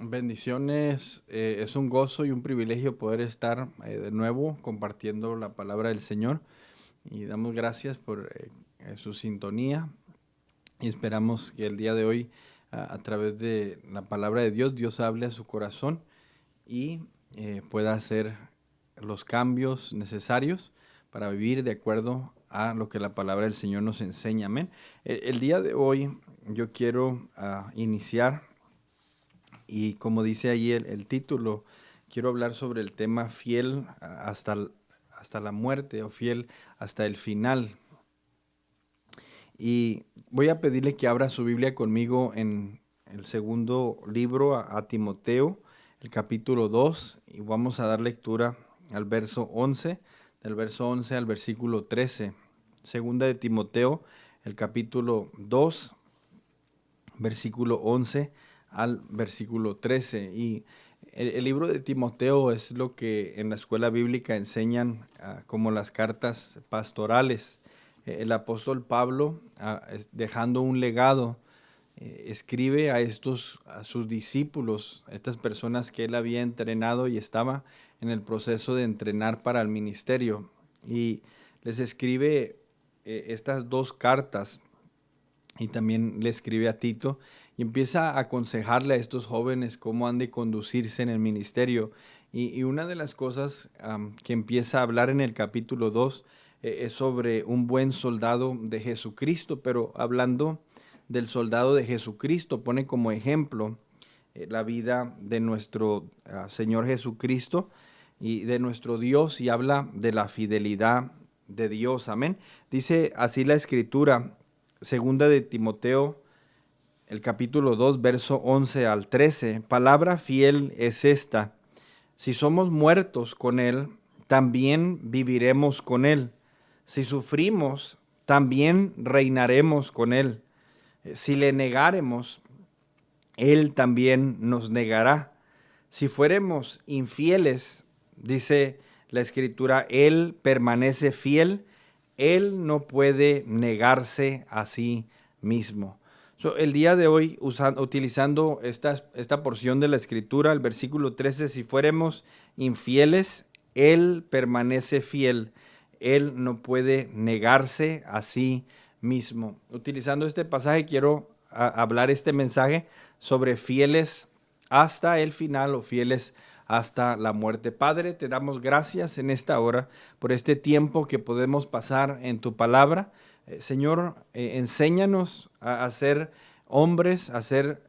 Bendiciones, es un gozo y un privilegio poder estar de nuevo compartiendo la palabra del Señor y damos gracias por su sintonía y esperamos que el día de hoy a través de la palabra de Dios, Dios hable a su corazón y pueda hacer los cambios necesarios para vivir de acuerdo a lo que la palabra del Señor nos enseña. Amén. El día de hoy yo quiero iniciar. Y como dice ahí el título, quiero hablar sobre el tema fiel hasta la muerte o fiel hasta el final. Y voy a pedirle que abra su Biblia conmigo en el segundo libro a Timoteo, el capítulo 2, y vamos a dar lectura al verso 11, del verso 11 al versículo 13. Segunda de Timoteo, el capítulo 2, versículo 11 al versículo 13. Y el libro de Timoteo es lo que en la escuela bíblica enseñan como las cartas pastorales. El apóstol Pablo, dejando un legado, escribe a sus discípulos, estas personas que él había entrenado y estaba en el proceso de entrenar para el ministerio. Y les escribe estas dos cartas y también le escribe a Tito y empieza a aconsejarle a estos jóvenes cómo han de conducirse en el ministerio. Y una de las cosas que empieza a hablar en el capítulo 2 es sobre un buen soldado de Jesucristo, pero hablando del soldado de Jesucristo, pone como ejemplo la vida de nuestro Señor Jesucristo y de nuestro Dios y habla de la fidelidad de Dios. Amén. Dice así la Escritura. Segunda de Timoteo, el capítulo 2, verso 11 al 13. Palabra fiel es esta: si somos muertos con Él, también viviremos con Él. Si sufrimos, también reinaremos con Él. Si le negáremos, Él también nos negará. Si fuéramos infieles, dice la Escritura, Él permanece fiel. Él no puede negarse a sí mismo. El día de hoy, utilizando esta porción de la Escritura, el versículo 13, si fuéramos infieles, Él permanece fiel. Él no puede negarse a sí mismo. Utilizando este pasaje, quiero hablar este mensaje sobre fieles hasta el final o fieles hasta la muerte. Padre, te damos gracias en esta hora por este tiempo que podemos pasar en tu palabra. Señor, enséñanos a ser hombres, a ser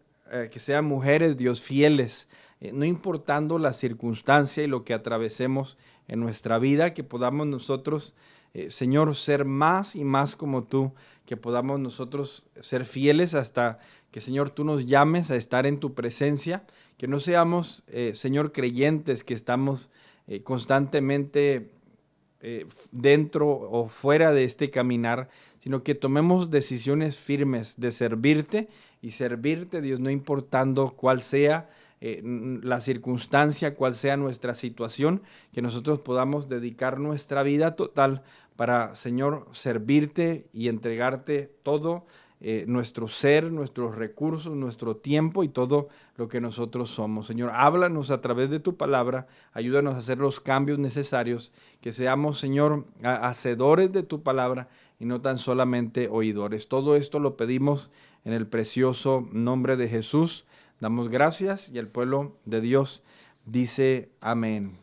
que sean mujeres, Dios, fieles, no importando la circunstancia y lo que atravesemos en nuestra vida, que podamos nosotros, Señor, ser más y más como tú, que podamos nosotros ser fieles hasta que, Señor, tú nos llames a estar en tu presencia, que no seamos, Señor, creyentes que estamos constantemente dentro o fuera de este caminar, sino que tomemos decisiones firmes de servirte y servirte, Dios, no importando cuál sea la circunstancia, cuál sea nuestra situación, que nosotros podamos dedicar nuestra vida total para, Señor, servirte y entregarte todo nuestro ser, nuestros recursos, nuestro tiempo y todo lo que nosotros somos. Señor, háblanos a través de tu palabra, ayúdanos a hacer los cambios necesarios, que seamos, Señor, hacedores de tu palabra y no tan solamente oidores. Todo esto lo pedimos en el precioso nombre de Jesús. Damos gracias y el pueblo de Dios dice amén.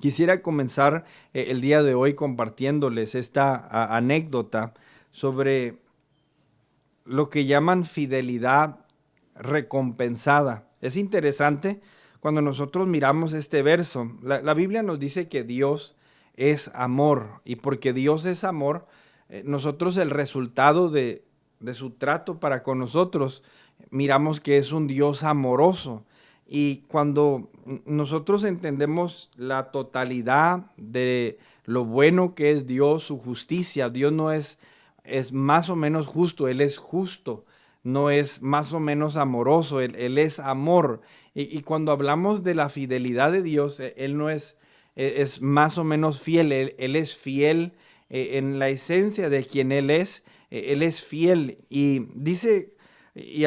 Quisiera comenzar el día de hoy compartiéndoles esta anécdota sobre lo que llaman fidelidad recompensada. Es interesante cuando nosotros miramos este verso. La Biblia nos dice que Dios es amor y porque Dios es amor, nosotros el resultado de su trato para con nosotros, miramos que es un Dios amoroso. Y cuando nosotros entendemos la totalidad de lo bueno que es Dios, su justicia, Dios no es más o menos justo, Él es justo, no es más o menos amoroso, Él es amor. Y cuando hablamos de la fidelidad de Dios, Él no es más o menos fiel, Él es fiel en la esencia de quien Él es fiel. Y dice Y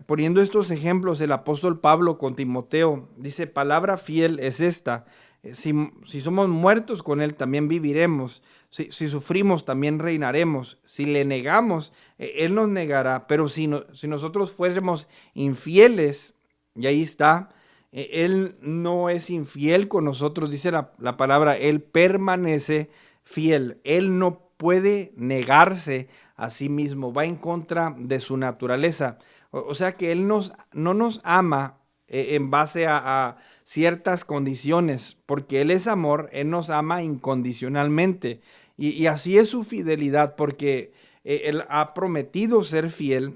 poniendo estos ejemplos, el apóstol Pablo con Timoteo dice, palabra fiel es esta, si somos muertos con él, también viviremos, si sufrimos, también reinaremos, si le negamos, él nos negará, pero si nosotros fuéramos infieles, y ahí está, él no es infiel con nosotros, dice la palabra, él permanece fiel, él no puede negarse a sí mismo, va en contra de su naturaleza. O sea que Él no nos ama en base a ciertas condiciones, porque Él es amor, Él nos ama incondicionalmente. Y así es su fidelidad, porque Él ha prometido ser fiel.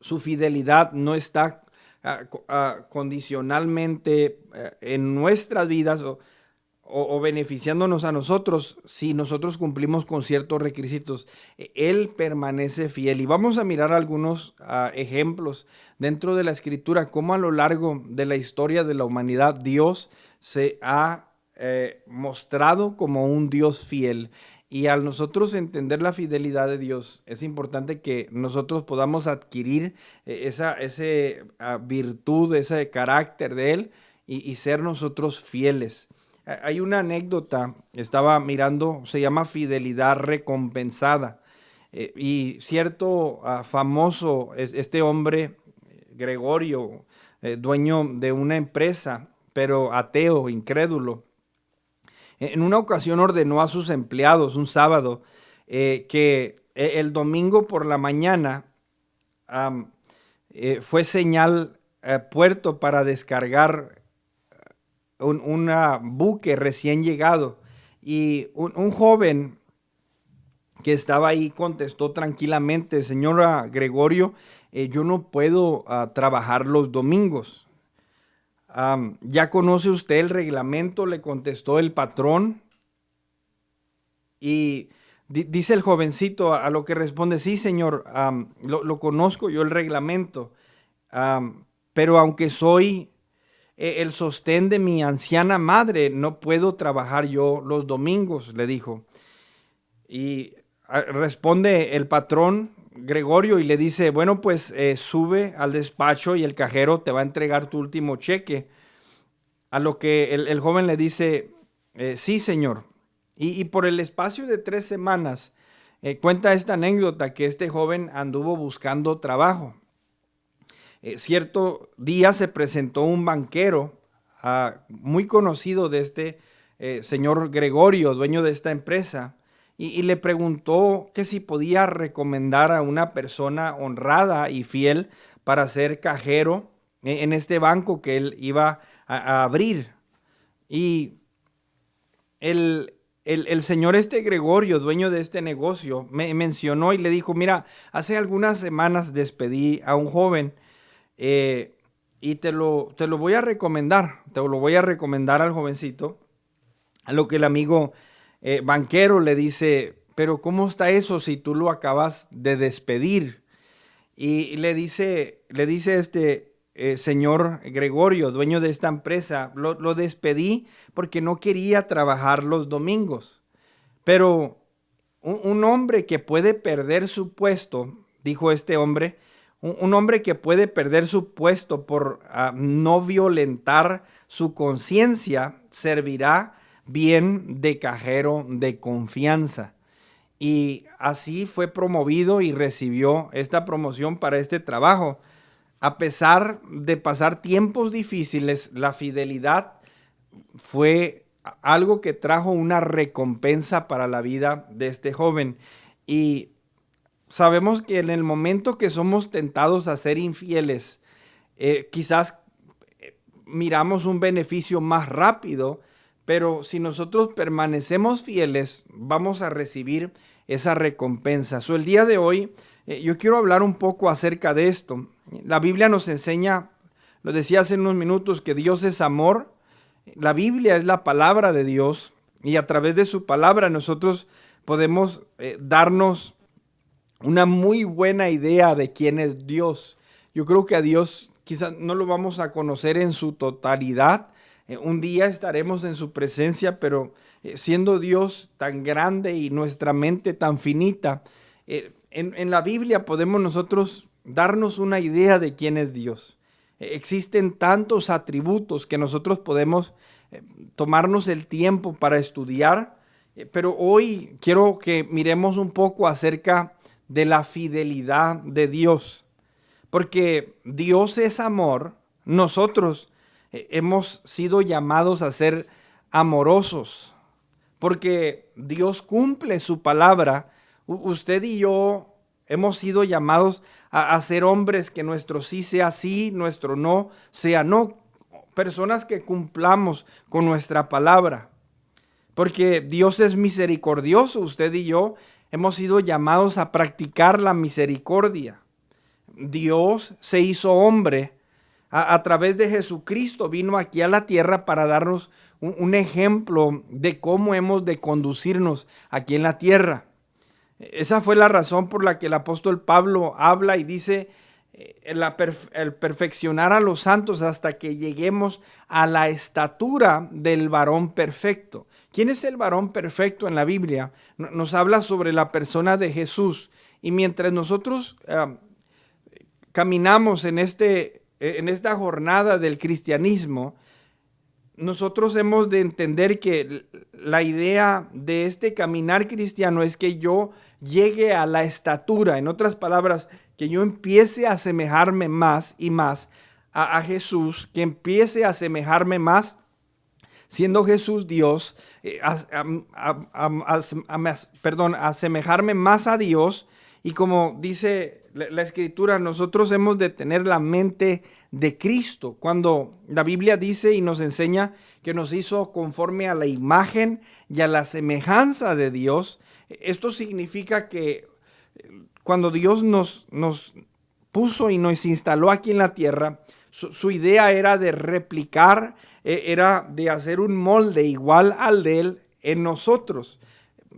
Su fidelidad no está condicionalmente en nuestras vidas o beneficiándonos a nosotros si nosotros cumplimos con ciertos requisitos. Él permanece fiel. Y vamos a mirar algunos ejemplos dentro de la Escritura, cómo a lo largo de la historia de la humanidad Dios se ha mostrado como un Dios fiel. Y al nosotros entender la fidelidad de Dios, es importante que nosotros podamos adquirir esa virtud, ese carácter de Él y ser nosotros fieles. Hay una anécdota, estaba mirando, se llama fidelidad recompensada. Y cierto famoso, este hombre, Gregorio, dueño de una empresa, pero ateo, incrédulo, en una ocasión ordenó a sus empleados un sábado que el domingo por la mañana fue señal puerto para descargar un buque recién llegado, y un joven que estaba ahí contestó tranquilamente, señora Gregorio, yo no puedo trabajar los domingos. ¿Ya conoce usted el reglamento?, le contestó el patrón. Y dice el jovencito a lo que responde, sí señor, lo conozco yo el reglamento, pero aunque soy el sostén de mi anciana madre, no puedo trabajar yo los domingos, le dijo. Y responde el patrón Gregorio y le dice, bueno, pues sube al despacho y el cajero te va a entregar tu último cheque. A lo que el joven le dice, sí señor. Y por el espacio de 3 semanas, cuenta esta anécdota que este joven anduvo buscando trabajo. Cierto día se presentó un banquero muy conocido de este señor Gregorio, dueño de esta empresa, y le preguntó que si podía recomendar a una persona honrada y fiel para ser cajero en este banco que él iba a abrir. Y el señor Gregorio, dueño de este negocio, me mencionó y le dijo, mira, hace algunas semanas despedí a un joven y te lo voy a recomendar, te lo voy a recomendar al jovencito. A lo que el amigo banquero le dice, pero ¿cómo está eso si tú lo acabas de despedir? Y le dice este señor Gregorio, dueño de esta empresa, lo despedí porque no quería trabajar los domingos. Pero un hombre que puede perder su puesto, dijo este hombre, un hombre que puede perder su puesto por no violentar su conciencia, servirá bien de cajero de confianza. Y así fue promovido y recibió esta promoción para este trabajo. A pesar de pasar tiempos difíciles, la fidelidad fue algo que trajo una recompensa para la vida de este joven. Y sabemos que en el momento que somos tentados a ser infieles, quizás miramos un beneficio más rápido, pero si nosotros permanecemos fieles, vamos a recibir esa recompensa. El día de hoy yo quiero hablar un poco acerca de esto. La Biblia nos enseña, lo decía hace unos minutos, que Dios es amor. La Biblia es la palabra de Dios y a través de su palabra nosotros podemos darnos una muy buena idea de quién es Dios. Yo creo que a Dios quizás no lo vamos a conocer en su totalidad. Un día estaremos en su presencia, pero siendo Dios tan grande y nuestra mente tan finita, en la Biblia podemos nosotros darnos una idea de quién es Dios. Existen tantos atributos que nosotros podemos tomarnos el tiempo para estudiar, pero hoy quiero que miremos un poco acerca de la fidelidad de Dios, porque Dios es amor. Nosotros hemos sido llamados a ser amorosos, porque Dios cumple su palabra. Usted y yo hemos sido llamados a ser hombres que nuestro sí sea sí, nuestro no sea no, personas que cumplamos con nuestra palabra, porque Dios es misericordioso. Usted y yo hemos sido llamados a practicar la misericordia. Dios se hizo hombre a través de Jesucristo, vino aquí a la tierra para darnos un ejemplo de cómo hemos de conducirnos aquí en la tierra. Esa fue la razón por la que el apóstol Pablo habla y dice el perfeccionar a los santos hasta que lleguemos a la estatura del varón perfecto. ¿Quién es el varón perfecto en la Biblia? Nos habla sobre la persona de Jesús. Y mientras nosotros caminamos en esta jornada del cristianismo, nosotros hemos de entender que la idea de este caminar cristiano es que yo llegue a la estatura, en otras palabras, que yo empiece a asemejarme más y más a Jesús, que empiece a asemejarme más, siendo Jesús Dios, asemejarme más a Dios. Y como dice la Escritura, nosotros hemos de tener la mente de Cristo. Cuando la Biblia dice y nos enseña que nos hizo conforme a la imagen y a la semejanza de Dios, esto significa que cuando Dios nos puso y nos instaló aquí en la tierra, su idea era de replicar, era de hacer un molde igual al de Él en nosotros.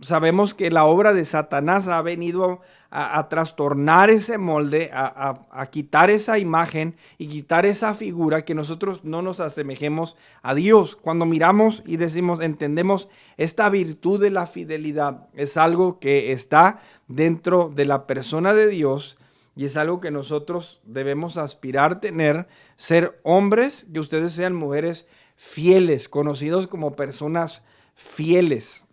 Sabemos que la obra de Satanás ha venido a trastornar ese molde, a quitar esa imagen y quitar esa figura, que nosotros no nos asemejemos a Dios. Cuando miramos y decimos, entendemos esta virtud de la fidelidad, es algo que está dentro de la persona de Dios y es algo que nosotros debemos aspirar a tener, ser hombres, que ustedes sean mujeres fieles, conocidos como personas fieles.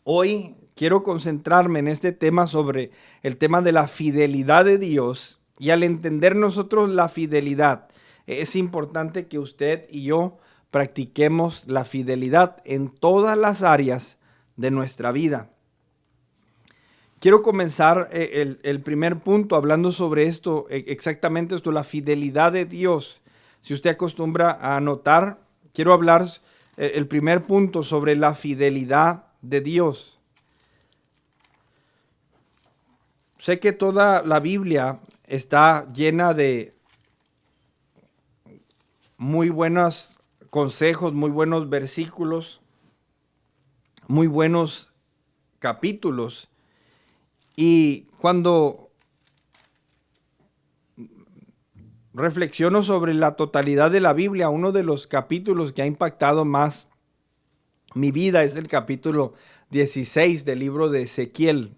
Hoy quiero concentrarme en este tema sobre el tema de la fidelidad de Dios, y al entender nosotros la fidelidad, es importante que usted y yo practiquemos la fidelidad en todas las áreas de nuestra vida. Quiero comenzar el primer punto hablando sobre esto, exactamente esto, la fidelidad de Dios. Si usted acostumbra a anotar, quiero hablar el primer punto sobre la fidelidad de Dios. Sé que toda la Biblia está llena de muy buenos consejos, muy buenos versículos, muy buenos capítulos. Y cuando reflexiono sobre la totalidad de la Biblia, uno de los capítulos que ha impactado más mi vida es el capítulo 16 del libro de Ezequiel.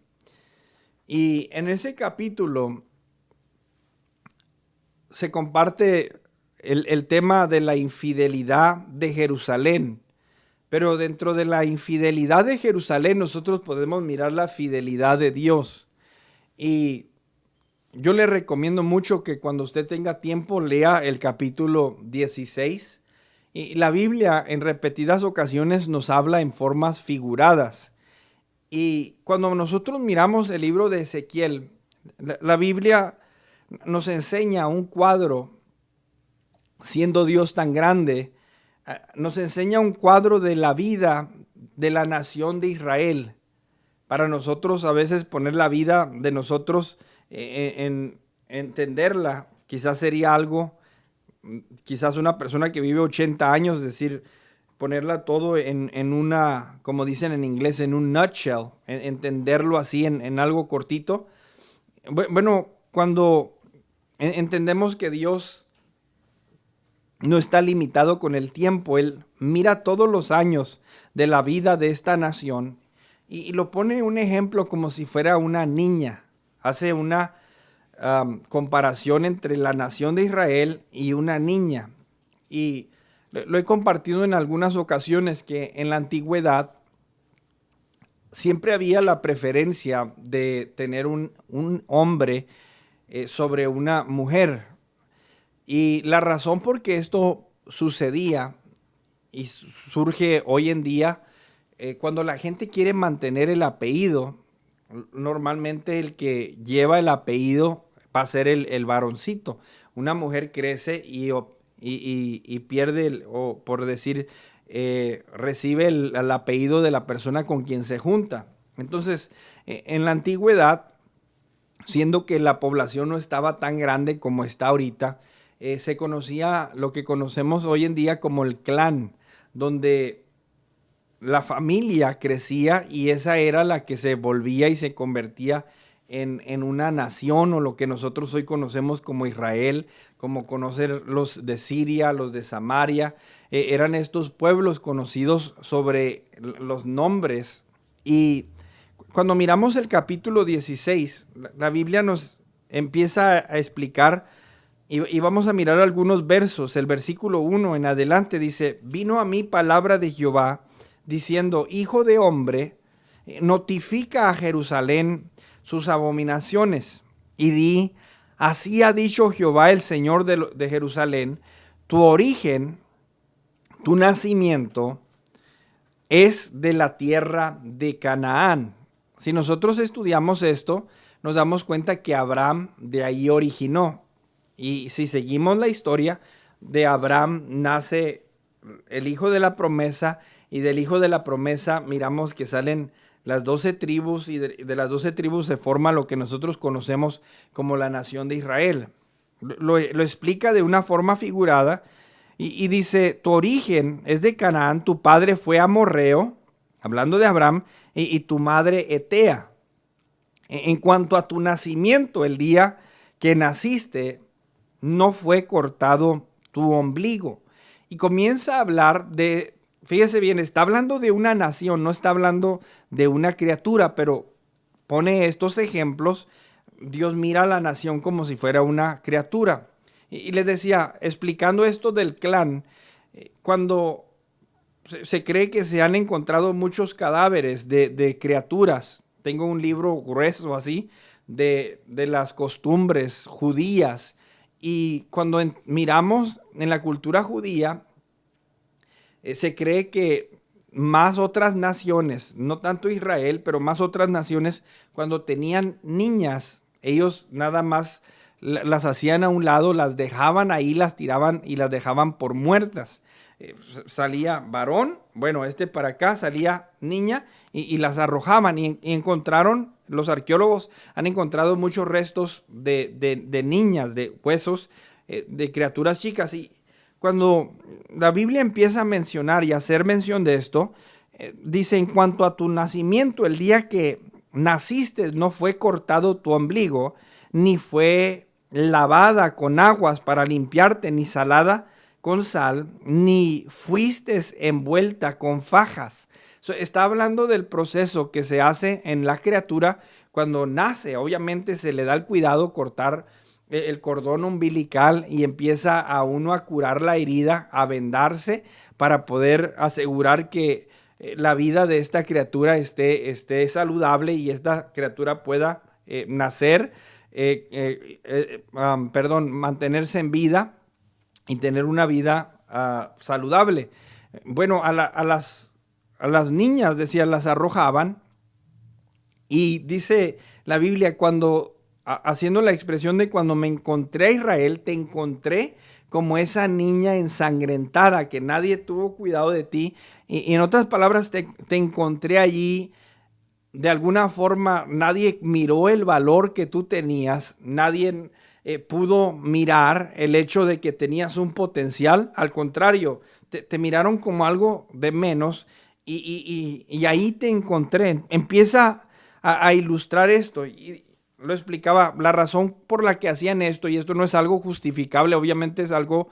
Y en ese capítulo se comparte el tema de la infidelidad de Jerusalén. Pero dentro de la infidelidad de Jerusalén nosotros podemos mirar la fidelidad de Dios. Y yo le recomiendo mucho que cuando usted tenga tiempo lea el capítulo 16. Y la Biblia en repetidas ocasiones nos habla en formas figuradas. Y cuando nosotros miramos el libro de Ezequiel, la Biblia nos enseña un cuadro, siendo Dios tan grande, nos enseña un cuadro de la vida de la nación de Israel. Para nosotros a veces poner la vida de nosotros en entenderla, quizás sería algo, quizás una persona que vive 80 años, decir, ponerla todo en una, como dicen en inglés, en un nutshell, entenderlo así en algo cortito. Bueno, cuando entendemos que Dios no está limitado con el tiempo, Él mira todos los años de la vida de esta nación y lo pone un ejemplo como si fuera una niña. Hace una comparación entre la nación de Israel y una niña. Y lo he compartido en algunas ocasiones que en la antigüedad siempre había la preferencia de tener un hombre sobre una mujer. Y la razón por qué esto sucedía y surge hoy en día, cuando la gente quiere mantener el apellido, normalmente el que lleva el apellido va a ser el varoncito. Una mujer crece y pierde, o por decir, recibe el apellido de la persona con quien se junta. Entonces, en la antigüedad, siendo que la población no estaba tan grande como está ahorita, se conocía lo que conocemos hoy en día como el clan, donde la familia crecía y esa era la que se volvía y se convertía en una nación, o lo que nosotros hoy conocemos como Israel, como conocer los de Siria, los de Samaria. Eran estos pueblos conocidos sobre los nombres. Y cuando miramos el capítulo 16, la Biblia nos empieza a explicar, y vamos a mirar algunos versos. El versículo 1 en adelante dice: vino a mí palabra de Jehová, diciendo: hijo de hombre, notifica a Jerusalén sus abominaciones, y di: así ha dicho Jehová, el Señor de Jerusalén, tu origen, tu nacimiento es de la tierra de Canaán. Si nosotros estudiamos esto, nos damos cuenta que Abraham de ahí originó. Y si seguimos la historia, de Abraham nace el hijo de la promesa, y del hijo de la promesa miramos que salen las 12 tribus, y de las 12 tribus se forma lo que nosotros conocemos como la nación de Israel. Lo explica de una forma figurada y dice: tu origen es de Canaán, tu padre fue amorreo, hablando de Abraham, y tu madre Etea. En cuanto a tu nacimiento, el día que naciste, no fue cortado tu ombligo. Y comienza a hablar de, fíjese bien, está hablando de una nación, no está hablando de una criatura, pero pone estos ejemplos. Dios mira a la nación como si fuera una criatura. Y les decía, explicando esto del clan, cuando se cree que se han encontrado muchos cadáveres de criaturas. Tengo un libro grueso así de las costumbres judías. Y cuando miramos en la cultura judía, se cree que más otras naciones, no tanto Israel, pero más otras naciones, cuando tenían niñas, ellos nada más las hacían a un lado, las dejaban ahí, las tiraban y las dejaban por muertas. Salía varón, bueno, para acá, salía niña, y las arrojaban, y encontraron, los arqueólogos han encontrado muchos restos de niñas, de huesos, de criaturas chicas. Y cuando la Biblia empieza a mencionar y a hacer mención de esto, dice: en cuanto a tu nacimiento, el día que naciste no fue cortado tu ombligo, ni fue lavada con aguas para limpiarte, ni salada con sal, ni fuiste envuelta con fajas. Está hablando del proceso que se hace en la criatura cuando nace. Obviamente se le da el cuidado cortar el cordón umbilical, y empieza a uno a curar la herida, a vendarse, para poder asegurar que la vida de esta criatura esté saludable, y esta criatura pueda nacer, mantenerse en vida y tener una vida saludable. Bueno, a las niñas, decía, las arrojaban, y dice la Biblia, haciendo la expresión de: cuando me encontré a Israel, te encontré como esa niña ensangrentada, que nadie tuvo cuidado de ti. Y en otras palabras, te encontré allí. De alguna forma, nadie miró el valor que tú tenías, nadie pudo mirar el hecho de que tenías un potencial. Al contrario, te miraron como algo de menos, y ahí te encontré. Empieza a ilustrar esto, y lo explicaba, la razón por la que hacían esto, y esto no es algo justificable, obviamente es algo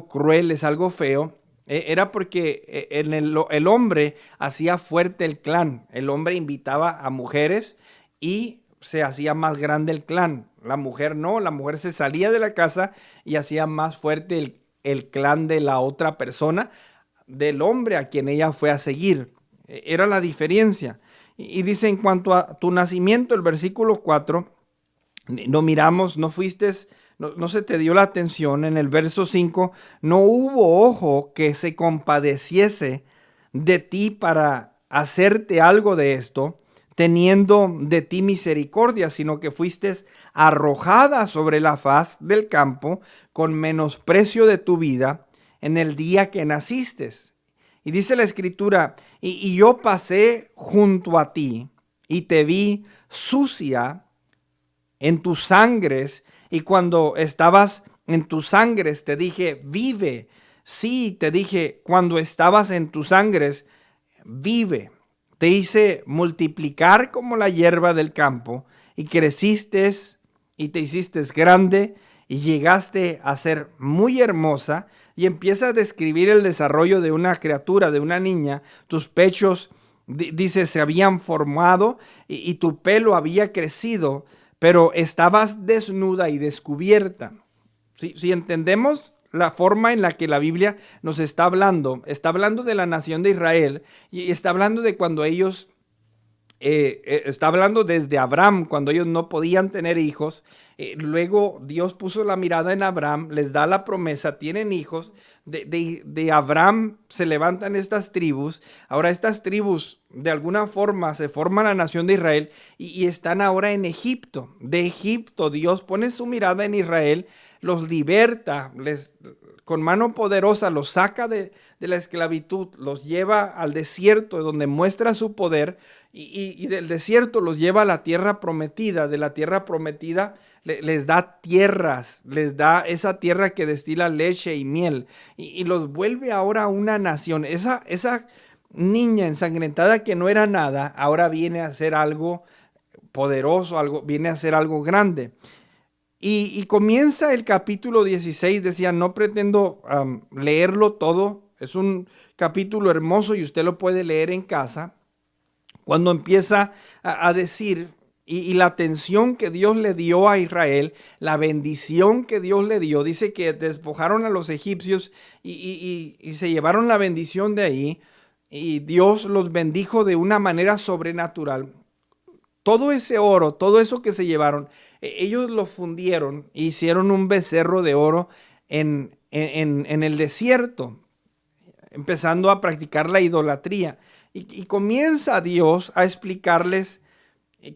cruel, es algo feo. Era porque el hombre hacía fuerte el clan. El hombre invitaba a mujeres y se hacía más grande el clan. La mujer no, la mujer se salía de la casa y hacía más fuerte el clan de la otra persona, del hombre a quien ella fue a seguir. Era la diferencia. Y dice, en cuanto a tu nacimiento, el versículo 4, no miramos, no fuiste, no se te dio la atención. En el verso 5, no hubo ojo que se compadeciese de ti para hacerte algo de esto, teniendo de ti misericordia, sino que fuiste arrojada sobre la faz del campo con menosprecio de tu vida en el día que naciste. Y dice la escritura, y yo pasé junto a ti y te vi sucia en tus sangres, y cuando estabas en tus sangres te dije, vive. Sí, te dije, cuando estabas en tus sangres, vive. Te hice multiplicar como la hierba del campo, y creciste y te hiciste grande, y llegaste a ser muy hermosa. Y empieza a describir el desarrollo de una criatura, de una niña. Tus pechos, dice, se habían formado, y tu pelo había crecido, pero estabas desnuda y descubierta. Si entendemos la forma en la que la Biblia nos está hablando de la nación de Israel, y está hablando de cuando ellos, está hablando desde Abraham, cuando ellos no podían tener hijos. Luego Dios puso la mirada en Abraham, les da la promesa, tienen hijos. De Abraham se levantan estas tribus. Ahora estas tribus de alguna forma se forman la nación de Israel, y están ahora en Egipto. De Egipto Dios pone su mirada en Israel, los liberta, con mano poderosa los saca de la esclavitud, los lleva al desierto donde muestra su poder, y del desierto los lleva a la tierra prometida. De la tierra prometida les da tierras, les da esa tierra que destila leche y miel, y los vuelve ahora una nación. Esa niña ensangrentada que no era nada, ahora viene a ser algo poderoso, viene a ser algo grande. Y comienza el capítulo 16, decía, no pretendo leerlo todo, es un capítulo hermoso y usted lo puede leer en casa, cuando empieza a decir, y la atención que Dios le dio a Israel, la bendición que Dios le dio. Dice que despojaron a los egipcios y se llevaron la bendición de ahí, y Dios los bendijo de una manera sobrenatural. Todo ese oro, todo eso que se llevaron, ellos lo fundieron e hicieron un becerro de oro en el desierto, empezando a practicar la idolatría. Y comienza Dios a explicarles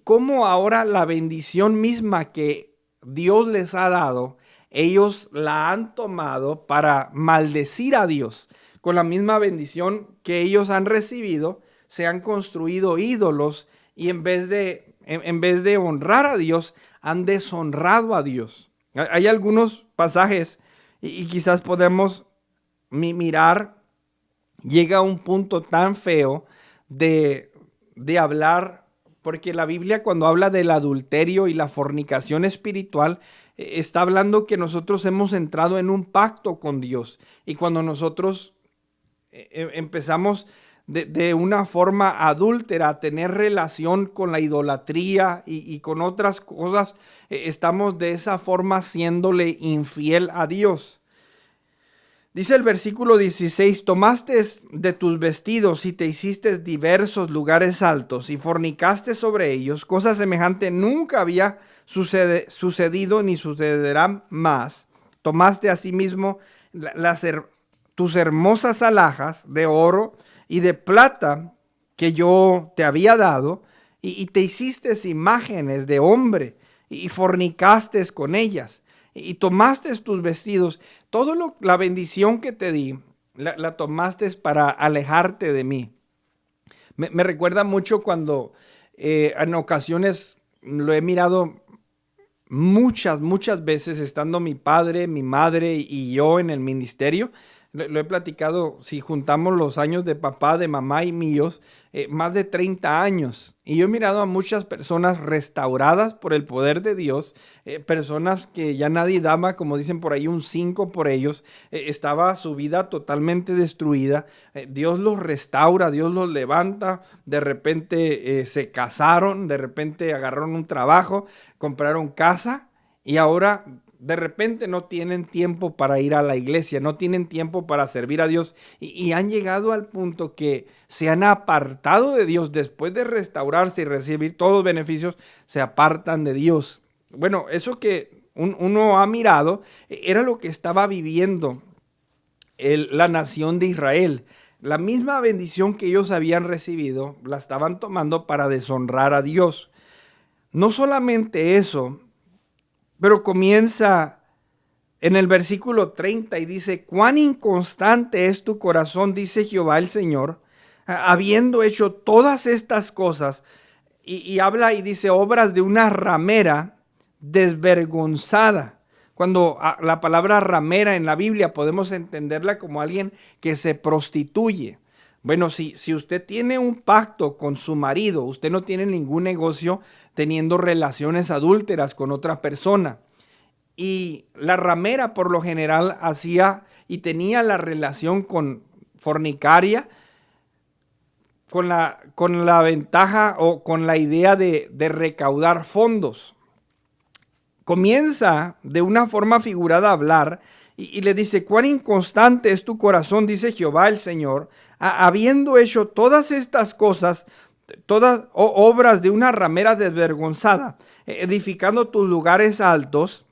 cómo ahora la bendición misma que Dios les ha dado, ellos la han tomado para maldecir a Dios. Con la misma bendición que ellos han recibido, se han construido ídolos, y en vez de honrar a Dios, han deshonrado a Dios. Hay algunos pasajes, y quizás podemos mirar, llega a un punto tan feo de hablar, porque la Biblia, cuando habla del adulterio y la fornicación espiritual, está hablando que nosotros hemos entrado en un pacto con Dios, y cuando nosotros empezamos de una forma adúltera a tener relación con la idolatría y con otras cosas, estamos de esa forma siéndole infiel a Dios. Dice el versículo 16, tomaste de tus vestidos y te hiciste diversos lugares altos y fornicaste sobre ellos. Cosa semejante nunca había sucedido ni sucederá más. Tomaste asimismo tus hermosas alhajas de oro y de plata que yo te había dado, y te hiciste imágenes de hombre y fornicaste con ellas. Y tomaste tus vestidos, la bendición que te di, la tomaste para alejarte de mí. Me recuerda mucho cuando en ocasiones lo he mirado muchas veces, estando mi padre, mi madre y yo en el ministerio. Lo he platicado, si juntamos los años de papá, de mamá y míos, más de 30 años. Y yo he mirado a muchas personas restauradas por el poder de Dios, personas que ya nadie daba, como dicen por ahí, un 5 por ellos. Estaba su vida totalmente destruida. Dios los restaura, Dios los levanta. De repente se casaron, de repente agarraron un trabajo, compraron casa. y ahora de repente no tienen tiempo para ir a la iglesia, no tienen tiempo para servir a Dios y han llegado al punto que se han apartado de Dios después de restaurarse y recibir todos los beneficios, se apartan de Dios. Bueno, eso que uno ha mirado era lo que estaba viviendo la nación de Israel. La misma bendición que ellos habían recibido la estaban tomando para deshonrar a Dios. No solamente eso, pero comienza en el versículo 30 y dice: cuán inconstante es tu corazón, dice Jehová el Señor, habiendo hecho todas estas cosas. Y habla y dice: obras de una ramera desvergonzada. Cuando la palabra ramera en la Biblia podemos entenderla como alguien que se prostituye. Bueno, si usted tiene un pacto con su marido, usted no tiene ningún negocio teniendo relaciones adúlteras con otra persona. Y la ramera por lo general hacía y tenía la relación con fornicaria con la ventaja o con la idea de recaudar fondos. Comienza de una forma figurada a hablar y le dice: cuán inconstante es tu corazón, dice Jehová el Señor, habiendo hecho todas estas cosas, todas obras de una ramera desvergonzada, edificando tus lugares altos.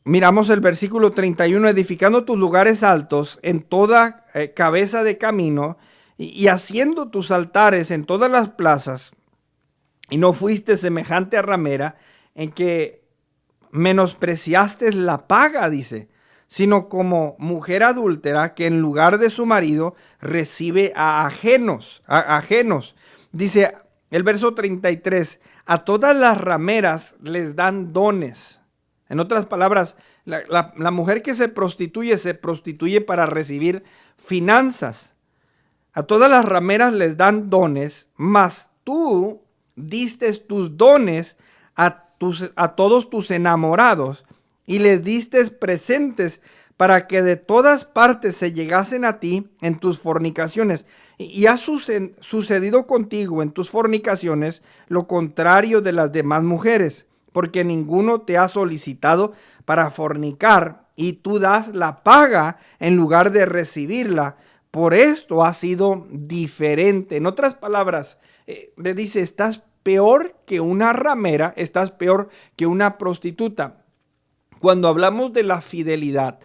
Miramos el versículo 31, edificando tus lugares altos en toda cabeza de camino y haciendo tus altares en todas las plazas. Y no fuiste semejante a ramera en que menospreciaste la paga, dice, sino como mujer adúltera que en lugar de su marido recibe a ajenos. Dice el verso 33, a todas las rameras les dan dones. En otras palabras, la mujer que se prostituye para recibir finanzas. A todas las rameras les dan dones, mas tú diste tus dones a todos tus enamorados y les diste presentes para que de todas partes se llegasen a ti en tus fornicaciones. Y ha sucedido contigo en tus fornicaciones lo contrario de las demás mujeres, porque ninguno te ha solicitado para fornicar y tú das la paga en lugar de recibirla. Por esto ha sido diferente. En otras palabras, le dice: estás peor que una ramera, estás peor que una prostituta. Cuando hablamos de la fidelidad,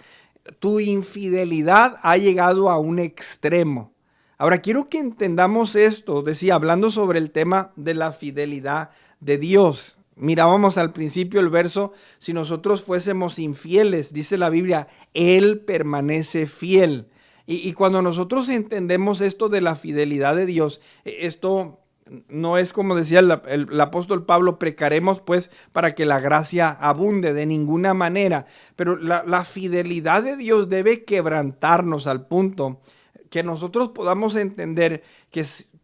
tu infidelidad ha llegado a un extremo. Ahora quiero que entendamos esto, decía, hablando sobre el tema de la fidelidad de Dios. Mirábamos al principio el verso: si nosotros fuésemos infieles, dice la Biblia, Él permanece fiel. Y cuando nosotros entendemos esto de la fidelidad de Dios, esto no es como decía el apóstol Pablo: precaremos pues para que la gracia abunde, de ninguna manera. Pero la fidelidad de Dios debe quebrantarnos al punto que nosotros podamos entender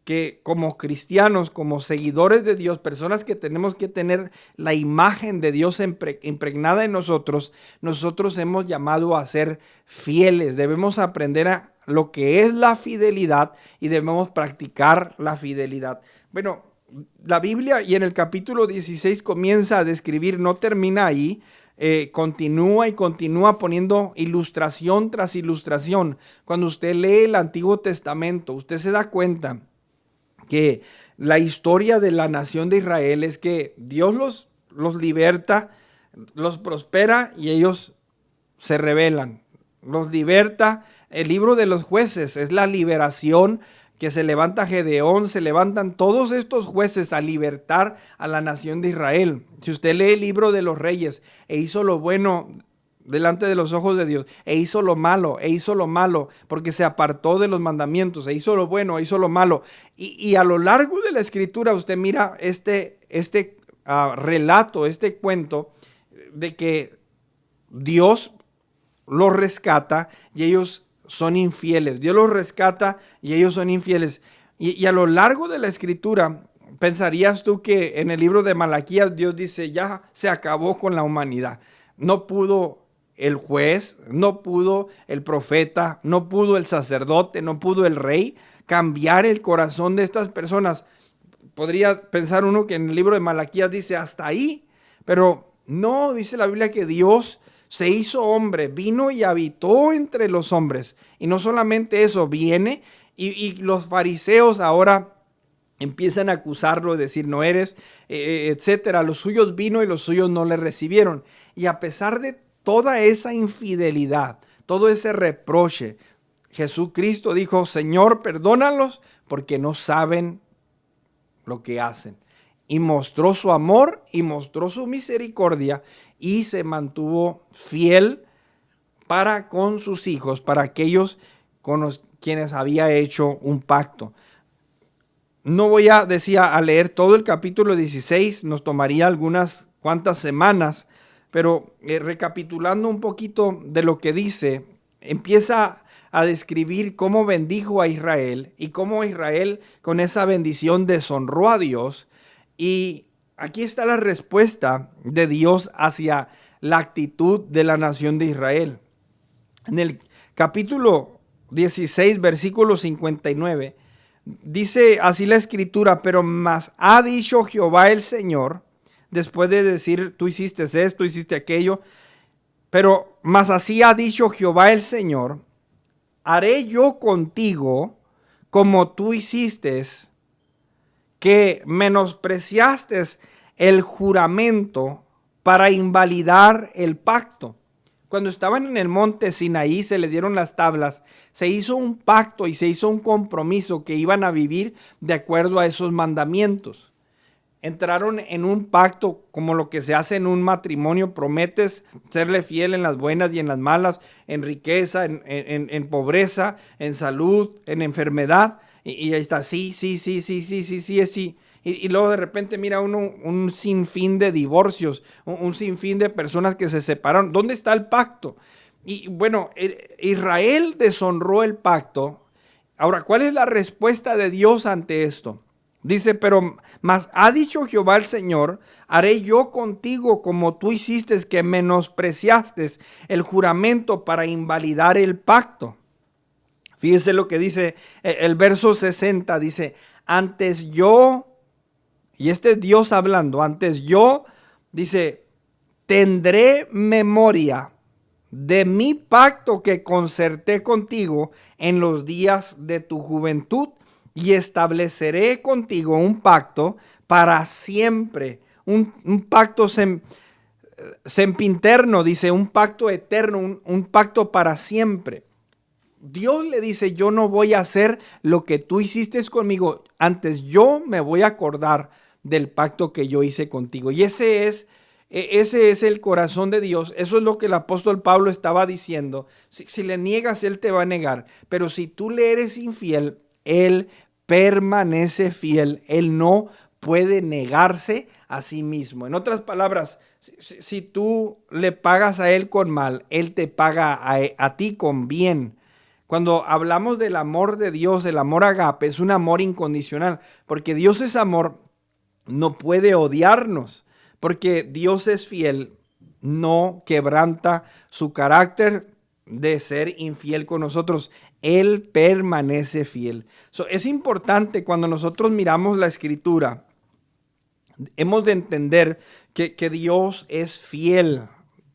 que como cristianos, como seguidores de Dios, personas que tenemos que tener la imagen de Dios impregnada en nosotros hemos llamado a ser fieles. Debemos aprender a lo que es la fidelidad y debemos practicar la fidelidad. Bueno, la Biblia, y en el capítulo 16 comienza a describir, no termina ahí, continúa poniendo ilustración tras ilustración. Cuando usted lee el Antiguo Testamento, usted se da cuenta que la historia de la nación de Israel es que Dios los liberta, los prospera y ellos se rebelan. Los liberta. El libro de los jueces es la liberación, que se levanta Gedeón, se levantan todos estos jueces a libertar a la nación de Israel. Si usted lee el libro de los reyes, e hizo lo bueno delante de los ojos de Dios, e hizo lo malo, porque se apartó de los mandamientos, e hizo lo bueno, e hizo lo malo. Y a lo largo de la escritura usted mira este relato, este cuento de que Dios los rescata y ellos son infieles. Dios los rescata y ellos son infieles. Y a lo largo de la escritura, pensarías tú que en el libro de Malaquías Dios dice: ya se acabó con la humanidad. No pudo el juez, no pudo el profeta, no pudo el sacerdote, no pudo el rey cambiar el corazón de estas personas. podría pensar uno que en el libro de Malaquías dice hasta ahí, pero no, dice la Biblia que Dios se hizo hombre, vino y habitó entre los hombres. Y no solamente eso, viene y los fariseos ahora empiezan a acusarlo, decir no eres, etcétera. Los suyos vino y los suyos no le recibieron. Y a pesar de toda esa infidelidad, todo ese reproche, Jesucristo dijo, Señor, perdónalos porque no saben lo que hacen. Y mostró su amor y mostró su misericordia y se mantuvo fiel para con sus hijos, para aquellos con los quienes había hecho un pacto. No voy a, decía, a leer todo el capítulo 16, nos tomaría algunas cuantas semanas, pero recapitulando un poquito de lo que dice, empieza a describir cómo bendijo a Israel y cómo Israel con esa bendición deshonró a Dios. Y aquí está la respuesta de Dios hacia la actitud de la nación de Israel. En el capítulo 16, versículo 59, dice así la escritura, pero más ha dicho Jehová el Señor, después de decir, tú hiciste esto, hiciste aquello, pero más así ha dicho Jehová el Señor, haré yo contigo como tú hiciste, que menospreciaste el juramento para invalidar el pacto. Cuando estaban en el monte Sinaí se le dieron las tablas, se hizo un pacto y se hizo un compromiso que iban a vivir de acuerdo a esos mandamientos. Entraron en un pacto como lo que se hace en un matrimonio, prometes serle fiel en las buenas y en las malas, en riqueza, en pobreza, en salud, en enfermedad, y ahí está, sí. Y luego de repente mira uno un sinfín de divorcios, un sinfín de personas que se separaron. ¿Dónde está el pacto? Y bueno, Israel deshonró el pacto. Ahora, ¿cuál es la respuesta de Dios ante esto? Dice, pero más ha dicho Jehová el Señor, haré yo contigo como tú hiciste, que menospreciaste el juramento para invalidar el pacto. Fíjese lo que dice el verso 60, dice, antes yo, y este es Dios hablando, antes yo, dice, tendré memoria de mi pacto que concerté contigo en los días de tu juventud y estableceré contigo un pacto para siempre, un pacto sempiterno, dice, un pacto eterno, un pacto para siempre. Dios le dice, yo no voy a hacer lo que tú hiciste conmigo, antes yo me voy a acordar del pacto que yo hice contigo. Y ese es el corazón de Dios. Eso es lo que el apóstol Pablo estaba diciendo. Si le niegas, Él te va a negar. Pero si tú le eres infiel, Él permanece fiel. Él no puede negarse a sí mismo. En otras palabras, si tú le pagas a Él con mal, Él te paga a ti con bien. Cuando hablamos del amor de Dios, el amor agape, es un amor incondicional, porque Dios es amor, no puede odiarnos, porque Dios es fiel, no quebranta su carácter de ser infiel con nosotros. Él permanece fiel. Es importante cuando nosotros miramos la escritura, hemos de entender que Dios es fiel.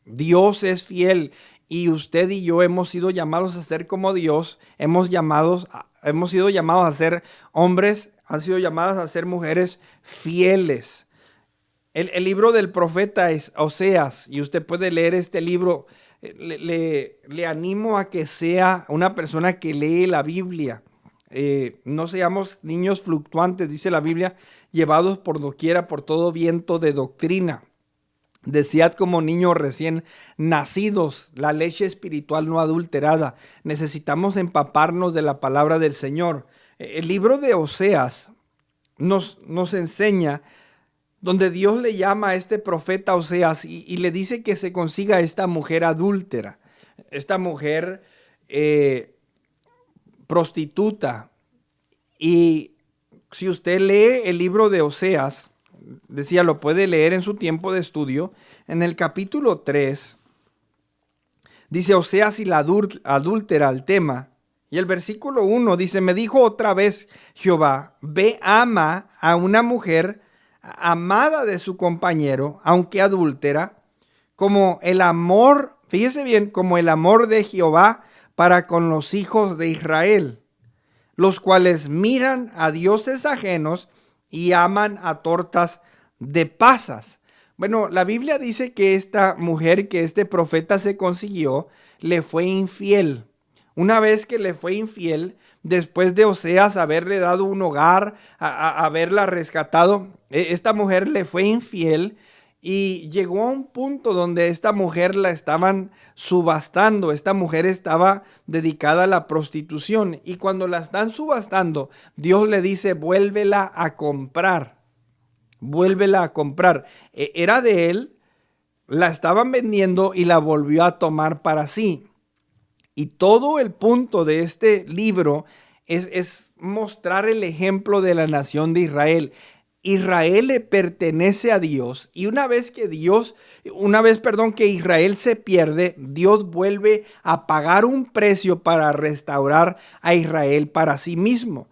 Dios es fiel. Y usted y yo hemos sido llamados a ser como Dios, hemos sido llamados a ser hombres, han sido llamadas a ser mujeres fieles. El libro del profeta es Oseas, y usted puede leer este libro. Le animo a que sea una persona que lee la Biblia. No seamos niños fluctuantes, dice la Biblia, llevados por doquiera por todo viento de doctrina. Desead como niños recién nacidos la leche espiritual no adulterada. Necesitamos empaparnos de la palabra del Señor. El libro de Oseas nos enseña donde Dios le llama a este profeta Oseas y le dice que se consiga esta mujer adúltera, esta mujer prostituta. Y si usted lee el libro de Oseas, decía, lo puede leer en su tiempo de estudio. En el capítulo 3, dice Oseas y la adúltera, el tema. Y el versículo 1 dice, me dijo otra vez Jehová, ve, ama a una mujer amada de su compañero, aunque adúltera, como el amor, fíjese bien, como el amor de Jehová para con los hijos de Israel, los cuales miran a dioses ajenos y aman a tortas de pasas. Bueno, la Biblia dice que esta mujer que este profeta se consiguió, le fue infiel. Una vez que le fue infiel, después de Oseas haberle dado un hogar, haberla rescatado, esta mujer le fue infiel y llegó a un punto donde esta mujer la estaban subastando. Esta mujer estaba dedicada a la prostitución y cuando la están subastando, Dios le dice, vuélvela a comprar. Vuélvela a comprar. Era de él, la estaban vendiendo y la volvió a tomar para sí. Y todo el punto de este libro es mostrar el ejemplo de la nación de Israel. Israel le pertenece a Dios y una vez que que Israel se pierde, Dios vuelve a pagar un precio para restaurar a Israel para sí mismo.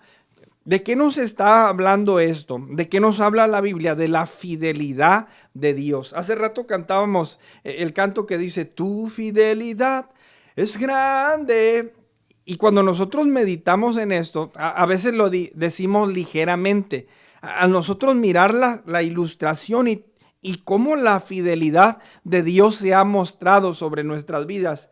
¿De qué nos está hablando esto? ¿De qué nos habla la Biblia? De la fidelidad de Dios. Hace rato cantábamos el canto que dice, tu fidelidad es grande. Y cuando nosotros meditamos en esto, a veces lo decimos ligeramente. A nosotros mirar la ilustración y cómo la fidelidad de Dios se ha mostrado sobre nuestras vidas.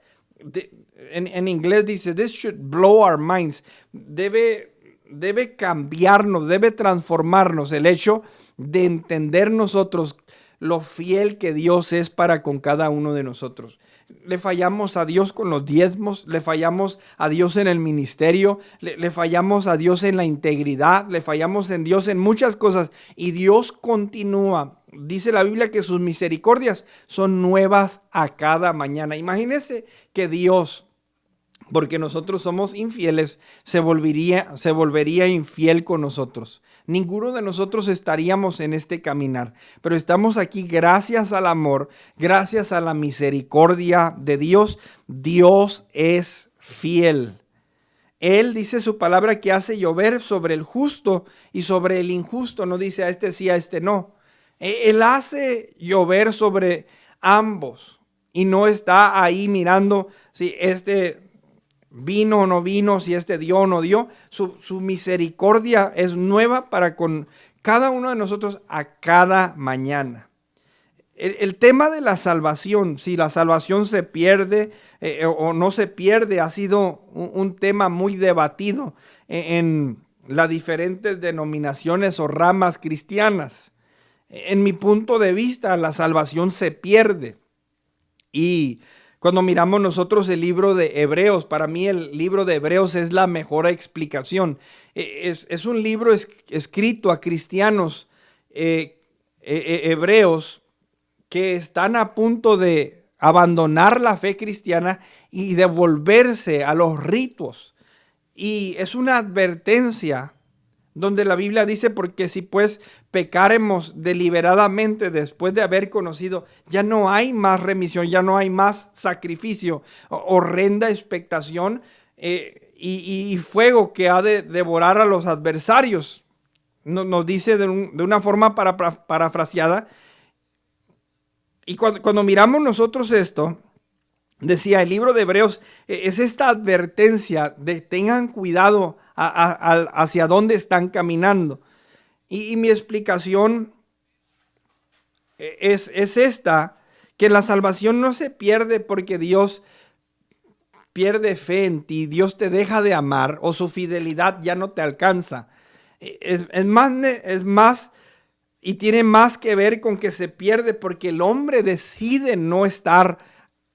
En inglés dice, this should blow our minds. Debe cambiarnos, debe transformarnos el hecho de entender nosotros lo fiel que Dios es para con cada uno de nosotros. Le fallamos a Dios con los diezmos, le fallamos a Dios en el ministerio, le fallamos a Dios en la integridad, le fallamos en Dios en muchas cosas y Dios continúa. Dice la Biblia que sus misericordias son nuevas a cada mañana. Imagínese que Dios, porque nosotros somos infieles, se volvería infiel con nosotros. Ninguno de nosotros estaríamos en este caminar, pero estamos aquí gracias al amor, gracias a la misericordia de Dios. Dios es fiel. Él dice su palabra que hace llover sobre el justo y sobre el injusto. No dice a este sí, a este no. Él hace llover sobre ambos y no está ahí mirando si este vino o no vino, si este dio o no dio. Su misericordia es nueva para con cada uno de nosotros a cada mañana. El tema de la salvación, si la salvación se pierde o no se pierde, ha sido un tema muy debatido en las diferentes denominaciones o ramas cristianas. En mi punto de vista, la salvación se pierde. Y cuando miramos nosotros el libro de Hebreos, para mí el libro de Hebreos es la mejor explicación. Es un libro escrito a cristianos hebreos que están a punto de abandonar la fe cristiana y de volverse a los ritos. Y es una advertencia donde la Biblia dice, porque si pues pecaremos deliberadamente después de haber conocido, ya no hay más remisión, ya no hay más sacrificio, horrenda expectación y fuego que ha de devorar a los adversarios. Nos dice de una forma parafraseada. Y cuando miramos nosotros esto, decía el libro de Hebreos, es esta advertencia de tengan cuidado hacia dónde están caminando. Y mi explicación es esta, que la salvación no se pierde porque Dios pierde fe en ti, Dios te deja de amar o su fidelidad ya no te alcanza. Es más y tiene más que ver con que se pierde porque el hombre decide no estar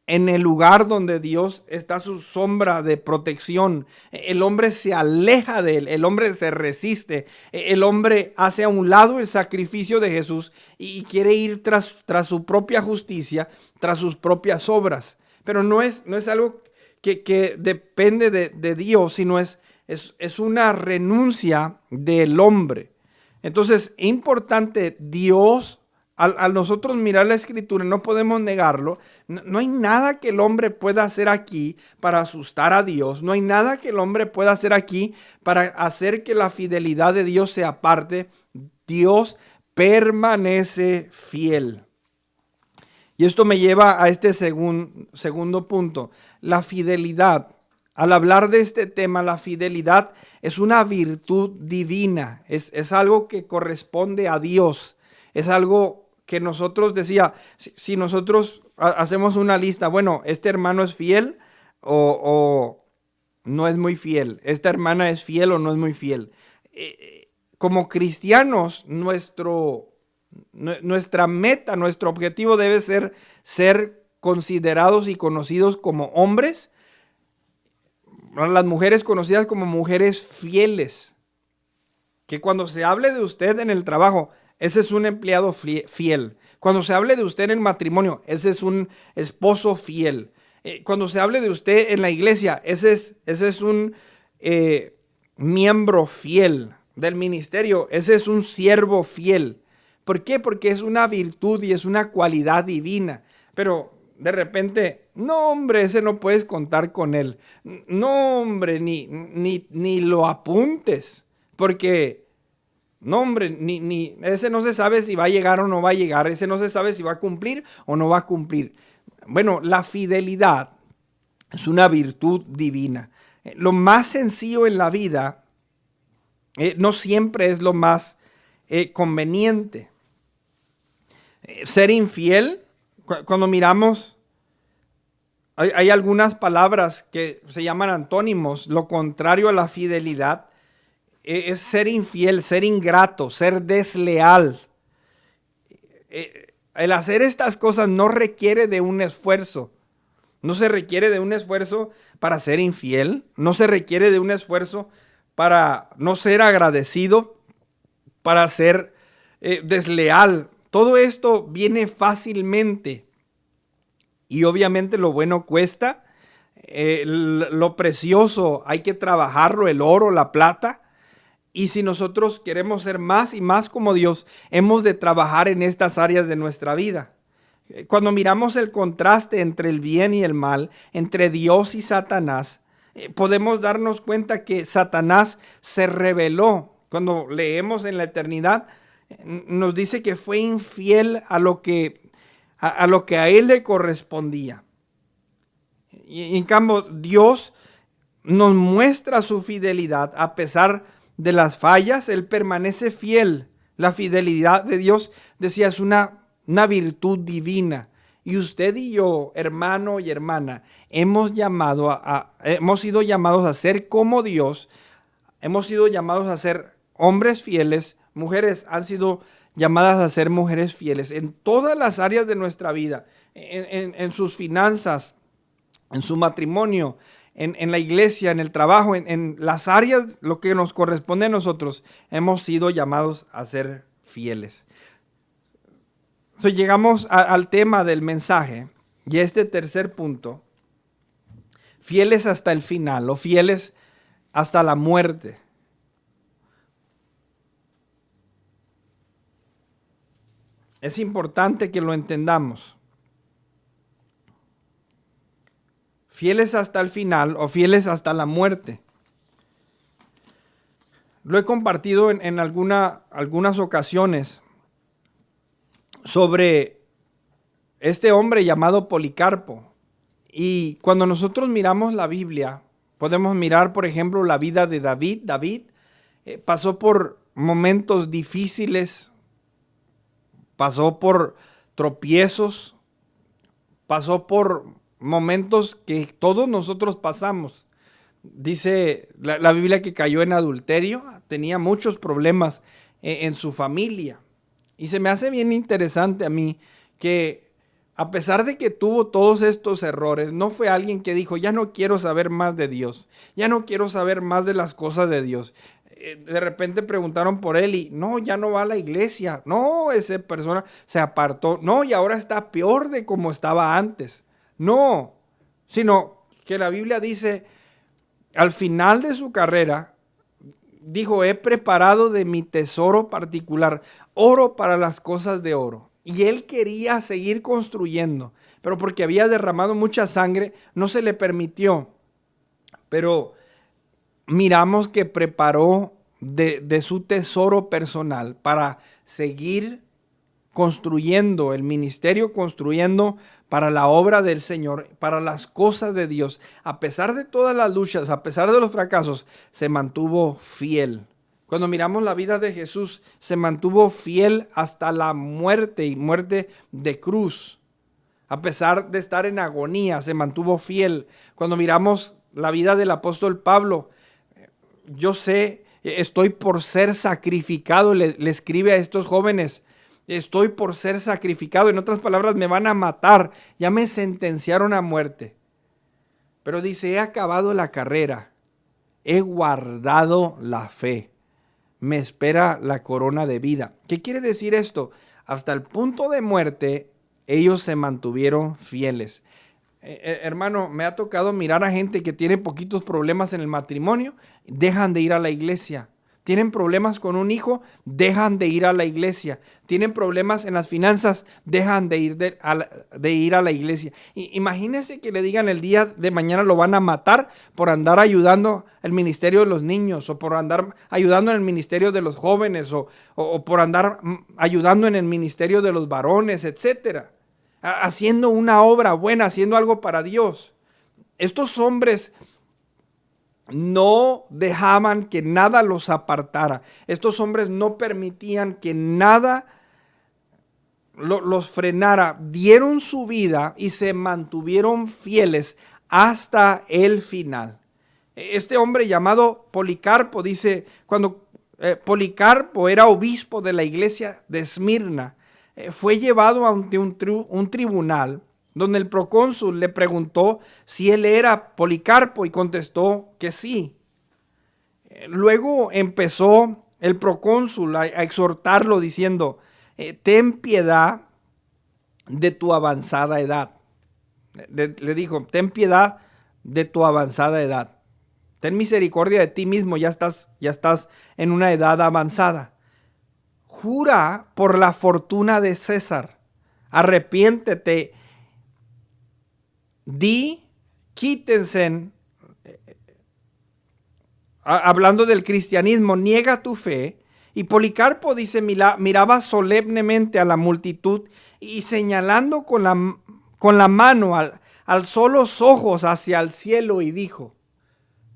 en el lugar donde Dios está su sombra de protección. El hombre se aleja de él, el hombre se resiste, el hombre hace a un lado el sacrificio de Jesús y quiere ir tras su propia justicia, tras sus propias obras. Pero no es algo que depende de Dios, sino es una renuncia del hombre. Entonces, importante, Dios al nosotros mirar la escritura, no podemos negarlo, no hay nada que el hombre pueda hacer aquí para asustar a Dios, no hay nada que el hombre pueda hacer aquí para hacer que la fidelidad de Dios se aparte. Dios permanece fiel. Y esto me lleva a este segundo punto, la fidelidad. Al hablar de este tema, la fidelidad es una virtud divina, es algo que corresponde a Dios, es algo que nosotros decía, si nosotros hacemos una lista, bueno, este hermano es fiel o no es muy fiel, esta hermana es fiel o no es muy fiel. Como cristianos, nuestra meta, nuestro objetivo debe ser considerados y conocidos como hombres, las mujeres conocidas como mujeres fieles. Que cuando se hable de usted en el trabajo, ese es un empleado fiel. Cuando se hable de usted en el matrimonio, ese es un esposo fiel. Cuando se hable de usted en la iglesia, ese es un miembro fiel del ministerio. Ese es un siervo fiel. ¿Por qué? Porque es una virtud y es una cualidad divina. Pero de repente, no hombre, ese no puedes contar con él. No hombre, ni lo apuntes. Porque no, hombre, ese no se sabe si va a llegar o no va a llegar. Ese no se sabe si va a cumplir o no va a cumplir. Bueno, la fidelidad es una virtud divina. Lo más sencillo en la vida no siempre es lo más conveniente. Ser infiel, cuando miramos, hay algunas palabras que se llaman antónimos. Lo contrario a la fidelidad es ser infiel, ser ingrato, ser desleal. El hacer estas cosas no requiere de un esfuerzo. No se requiere de un esfuerzo para ser infiel. No se requiere de un esfuerzo para no ser agradecido, para ser desleal. Todo esto viene fácilmente. Y obviamente lo bueno cuesta. Lo precioso hay que trabajarlo, el oro, la plata. Y si nosotros queremos ser más y más como Dios, hemos de trabajar en estas áreas de nuestra vida. Cuando miramos el contraste entre el bien y el mal, entre Dios y Satanás, podemos darnos cuenta que Satanás se rebeló. Cuando leemos en la eternidad, nos dice que fue infiel a lo que a él le correspondía. Y en cambio, Dios nos muestra su fidelidad a pesar de las fallas. Él permanece fiel. La fidelidad de Dios, decía, es una virtud divina. Y usted y yo, hermano y hermana, hemos sido llamados a ser como Dios. Hemos sido llamados a ser hombres fieles. Mujeres han sido llamadas a ser mujeres fieles en todas las áreas de nuestra vida, en sus finanzas, en su matrimonio, en la iglesia, en el trabajo, en las áreas, lo que nos corresponde a nosotros, hemos sido llamados a ser fieles. Llegamos al tema del mensaje y este tercer punto, fieles hasta el final o fieles hasta la muerte. Es importante que lo entendamos. Fieles hasta el final o fieles hasta la muerte. Lo he compartido en algunas ocasiones sobre este hombre llamado Policarpo. Y cuando nosotros miramos la Biblia, podemos mirar, por ejemplo, la vida de David. David pasó por momentos difíciles, pasó por tropiezos, pasó por momentos que todos nosotros pasamos. Dice la Biblia que cayó en adulterio, tenía muchos problemas en su familia. Y se me hace bien interesante a mí que a pesar de que tuvo todos estos errores, no fue alguien que dijo, ya no quiero saber más de Dios, ya no quiero saber más de las cosas de Dios. De repente preguntaron por él y no, ya no va a la iglesia. No, esa persona se apartó. No, y ahora está peor de como estaba antes. No, sino que la Biblia dice, al final de su carrera, dijo, he preparado de mi tesoro particular oro para las cosas de oro Y él quería seguir construyendo, pero porque había derramado mucha sangre, no se le permitió. Pero miramos que preparó de su tesoro personal para seguir construyendo el ministerio, construyendo para la obra del Señor, para las cosas de Dios. A pesar de todas las luchas, a pesar de los fracasos, se mantuvo fiel. Cuando miramos la vida de Jesús, se mantuvo fiel hasta la muerte y muerte de cruz. A pesar de estar en agonía, se mantuvo fiel. Cuando miramos la vida del apóstol Pablo, yo sé, estoy por ser sacrificado, le escribe a estos jóvenes, estoy por ser sacrificado, en otras palabras, me van a matar, ya me sentenciaron a muerte. Pero dice, he acabado la carrera, he guardado la fe, me espera la corona de vida. ¿Qué quiere decir esto? Hasta el punto de muerte, ellos se mantuvieron fieles. Hermano, me ha tocado mirar a gente que tiene poquitos problemas en el matrimonio, dejan de ir a la iglesia. Tienen problemas con un hijo, dejan de ir a la iglesia. Tienen problemas en las finanzas, dejan de ir a la iglesia. Imagínense que le digan el día de mañana lo van a matar por andar ayudando el ministerio de los niños, o por andar ayudando en el ministerio de los jóvenes, o por andar ayudando en el ministerio de los varones, etcétera. Haciendo una obra buena, haciendo algo para Dios. Estos hombres no dejaban que nada los apartara. Estos hombres no permitían que nada los frenara. Dieron su vida y se mantuvieron fieles hasta el final. Este hombre llamado Policarpo dice, cuando Policarpo era obispo de la iglesia de Esmirna, fue llevado ante un tribunal donde el procónsul le preguntó si él era Policarpo y contestó que sí. Luego empezó el procónsul a exhortarlo diciendo, ten piedad de tu avanzada edad. Le dijo, ten piedad de tu avanzada edad. Ten misericordia de ti mismo, ya estás en una edad avanzada. Jura por la fortuna de César, arrepiéntete, quítense, hablando del cristianismo, niega tu fe. Y Policarpo dice, miraba solemnemente a la multitud y señalando con la mano, alzó los ojos hacia el cielo y dijo,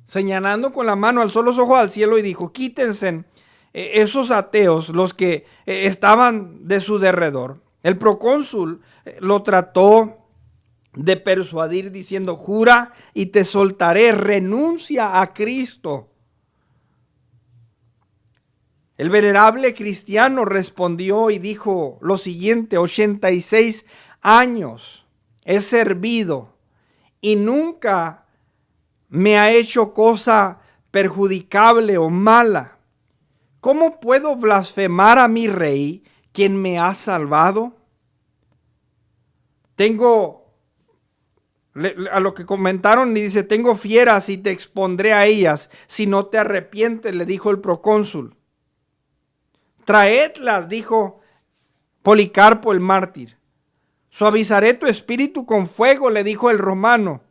señalando con la mano, alzó los ojos al cielo y dijo, quítense esos ateos, los que estaban de su derredor. El procónsul lo trató de persuadir diciendo, jura y te soltaré, renuncia a Cristo. El venerable cristiano respondió y dijo lo siguiente, 86 años he servido y nunca me ha hecho cosa perjudicable o mala. ¿Cómo puedo blasfemar a mi rey, quien me ha salvado? A lo que comentaron, y dice, tengo fieras y te expondré a ellas, si no te arrepientes, le dijo el procónsul. Traedlas, dijo Policarpo el mártir. Suavizaré tu espíritu con fuego, le dijo el romano.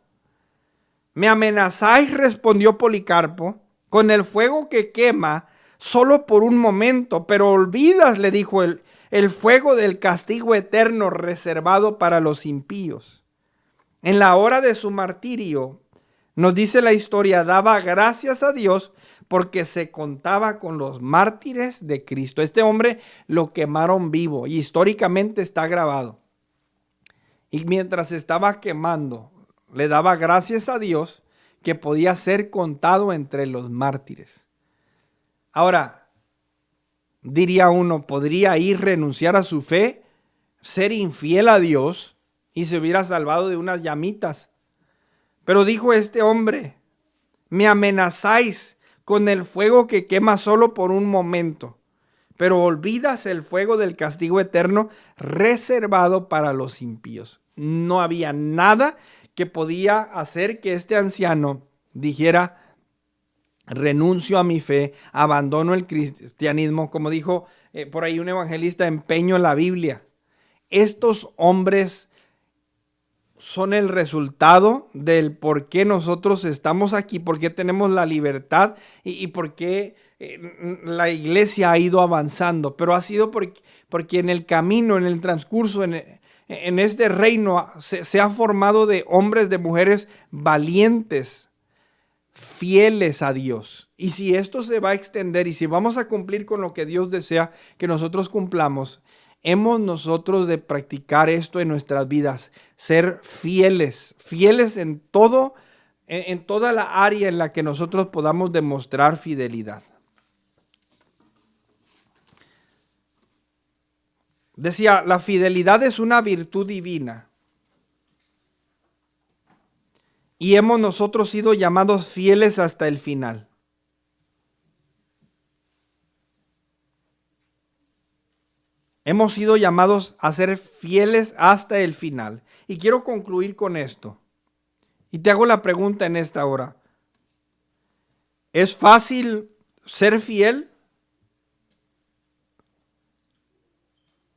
¿Me amenazáis?, respondió Policarpo, con el fuego que quema solo por un momento, pero olvidas, le dijo el fuego del castigo eterno reservado para los impíos. En la hora de su martirio, nos dice la historia, daba gracias a Dios porque se contaba con los mártires de Cristo. Este hombre lo quemaron vivo y históricamente está grabado. Y mientras estaba quemando, le daba gracias a Dios que podía ser contado entre los mártires. Ahora, diría uno, ¿podría ir renunciar a su fe, ser infiel a Dios y se hubiera salvado de unas llamitas? Pero dijo este hombre, me amenazáis con el fuego que quema solo por un momento, pero olvidas el fuego del castigo eterno reservado para los impíos. No había nada que podía hacer que este anciano dijera, renuncio a mi fe, abandono el cristianismo, como dijo por ahí un evangelista, empeño la Biblia. estos hombres son el resultado del por qué nosotros estamos aquí, por qué tenemos la libertad y por qué la iglesia ha ido avanzando. Pero ha sido porque en el camino, en el transcurso, en este reino se ha formado de hombres, de mujeres valientes, fieles a Dios. Y si esto se va a extender y si vamos a cumplir con lo que Dios desea que nosotros cumplamos, hemos nosotros de practicar esto en nuestras vidas, ser fieles, fieles en todo, en toda la área en la que nosotros podamos demostrar fidelidad. Decía, la fidelidad es una virtud divina. Y hemos nosotros sido llamados fieles hasta el final. Hemos sido llamados a ser fieles hasta el final. Y quiero concluir con esto. Y te hago la pregunta en esta hora. ¿Es fácil ser fiel?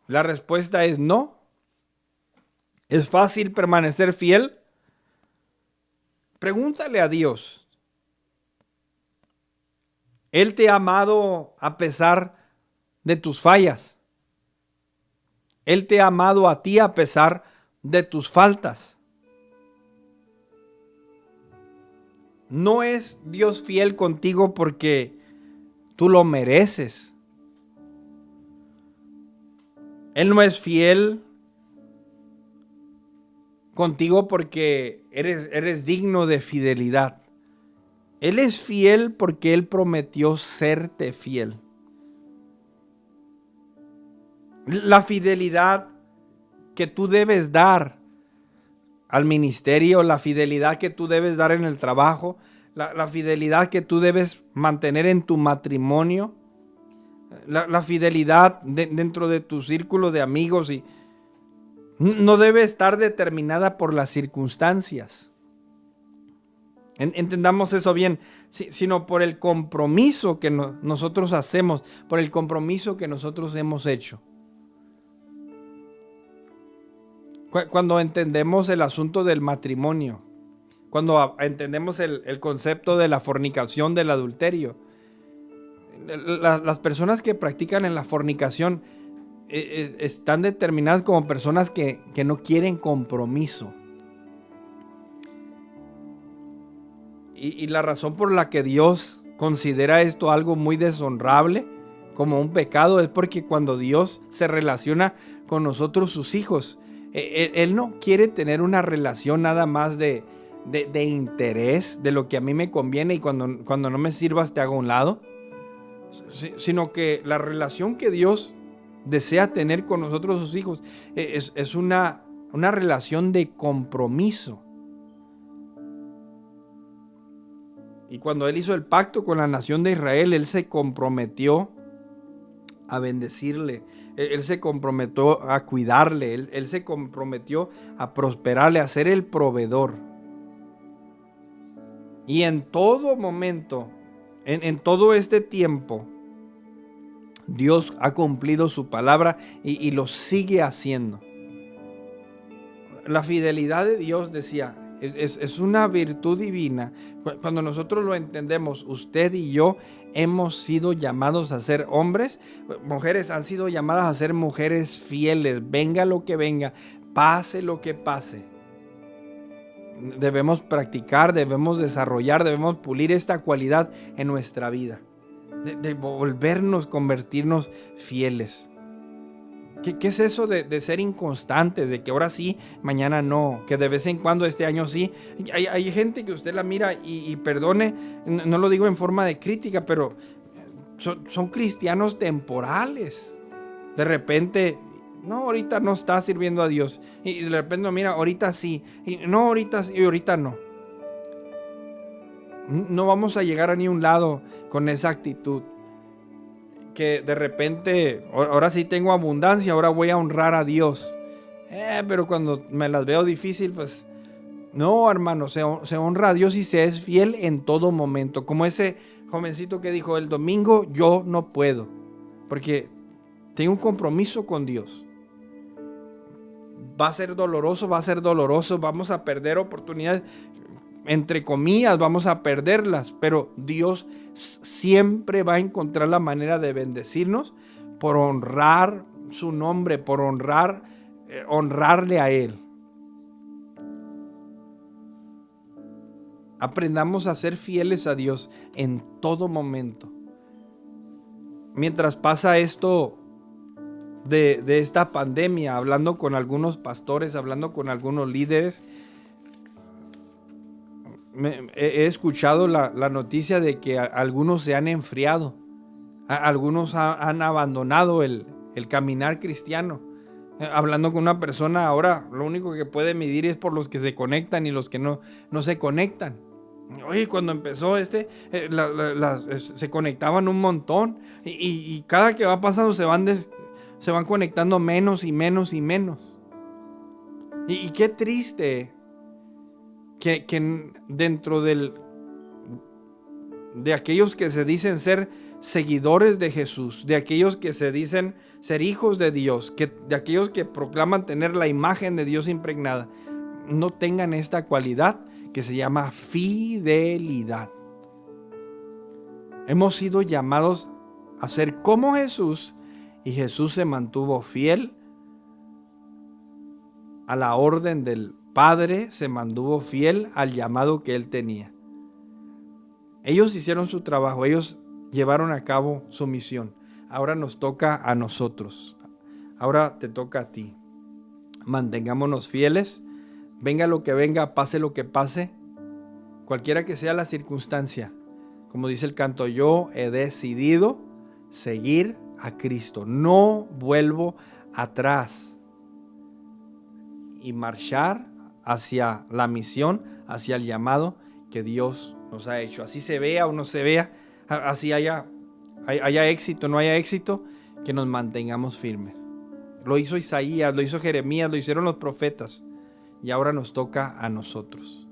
La respuesta es no. ¿Es fácil permanecer fiel? Pregúntale a Dios. Él te ha amado a pesar de tus fallas. Él te ha amado a ti a pesar de tus faltas. No es Dios fiel contigo porque tú lo mereces. Él no es fiel contigo porque eres digno de fidelidad. Él es fiel porque Él prometió serte fiel. La fidelidad que tú debes dar al ministerio, la fidelidad que tú debes dar en el trabajo, la fidelidad que tú debes mantener en tu matrimonio, la fidelidad dentro de tu círculo de amigos, y no debe estar determinada por las circunstancias. Entendamos eso bien, sino por el compromiso que nosotros hacemos, por el compromiso que nosotros hemos hecho. Cuando entendemos el asunto del matrimonio, cuando entendemos el concepto de la fornicación, del adulterio, las personas que practican en la fornicación están determinadas como personas que no quieren compromiso. Y la razón por la que Dios considera esto algo muy deshonrable, como un pecado, es porque cuando Dios se relaciona con nosotros, sus hijos, Él no quiere tener una relación nada más de interés, de lo que a mí me conviene y cuando no me sirvas te hago a un lado, sino que la relación que Dios desea tener con nosotros, sus hijos, es una relación de compromiso. Y cuando Él hizo el pacto con la nación de Israel, Él se comprometió a bendecirle. Él se comprometió a cuidarle. Él se comprometió a prosperarle, a ser el proveedor. Y en todo momento, en todo este tiempo, Dios ha cumplido su palabra y lo sigue haciendo. La fidelidad de Dios, decía, es una virtud divina. Cuando nosotros lo entendemos, usted y yo hemos sido llamados a ser hombres, mujeres han sido llamadas a ser mujeres fieles, venga lo que venga, pase lo que pase. Debemos practicar, debemos desarrollar, debemos pulir esta cualidad en nuestra vida, de volvernos, convertirnos fieles. ¿Qué es eso de ser inconstantes? De que ahora sí, mañana no, que de vez en cuando este año sí. Hay gente que usted la mira y perdone, no lo digo en forma de crítica, pero son cristianos temporales. De repente, no, ahorita no está sirviendo a Dios. Y de repente, mira, ahorita sí. Y no, ahorita sí, y ahorita no. No vamos a llegar a ni un lado con esa actitud. Que de repente, ahora sí tengo abundancia, ahora voy a honrar a Dios. Pero cuando me las veo difícil, pues no, hermano, se honra a Dios y se es fiel en todo momento. Como ese jovencito que dijo, el domingo yo no puedo, porque tengo un compromiso con Dios. va a ser doloroso, vamos a perder oportunidades, entre comillas, vamos a perderlas, pero Dios siempre va a encontrar la manera de bendecirnos por honrar su nombre, por honrarle a Él. Aprendamos a ser fieles a Dios en todo momento. Mientras pasa esto de esta pandemia, hablando con algunos pastores, hablando con algunos líderes, he escuchado la noticia de que algunos se han enfriado, algunos han abandonado el caminar cristiano. Hablando con una persona ahora, lo único que puede medir es por los que se conectan y los que no se conectan. Oye, cuando empezó se conectaban un montón y cada que va pasando se van conectando menos y menos y menos. Y qué triste que dentro de aquellos que se dicen ser seguidores de Jesús, de aquellos que se dicen ser hijos de Dios, de aquellos que proclaman tener la imagen de Dios impregnada, no tengan esta cualidad que se llama fidelidad. Hemos sido llamados a ser como Jesús, y Jesús se mantuvo fiel a la orden del Padre, se mantuvo fiel al llamado que Él tenía. Ellos hicieron su trabajo, ellos llevaron a cabo su misión. Ahora nos toca a nosotros. Ahora te toca a ti. Mantengámonos fieles. Venga lo que venga, pase lo que pase, cualquiera que sea la circunstancia. Como dice el canto, yo he decidido seguir a Cristo. No vuelvo atrás. Y marchar hacia la misión, hacia el llamado que Dios nos ha hecho. Así se vea o no se vea, así haya éxito o no haya éxito, que nos mantengamos firmes. Lo hizo Isaías, lo hizo Jeremías, lo hicieron los profetas. Y ahora nos toca a nosotros.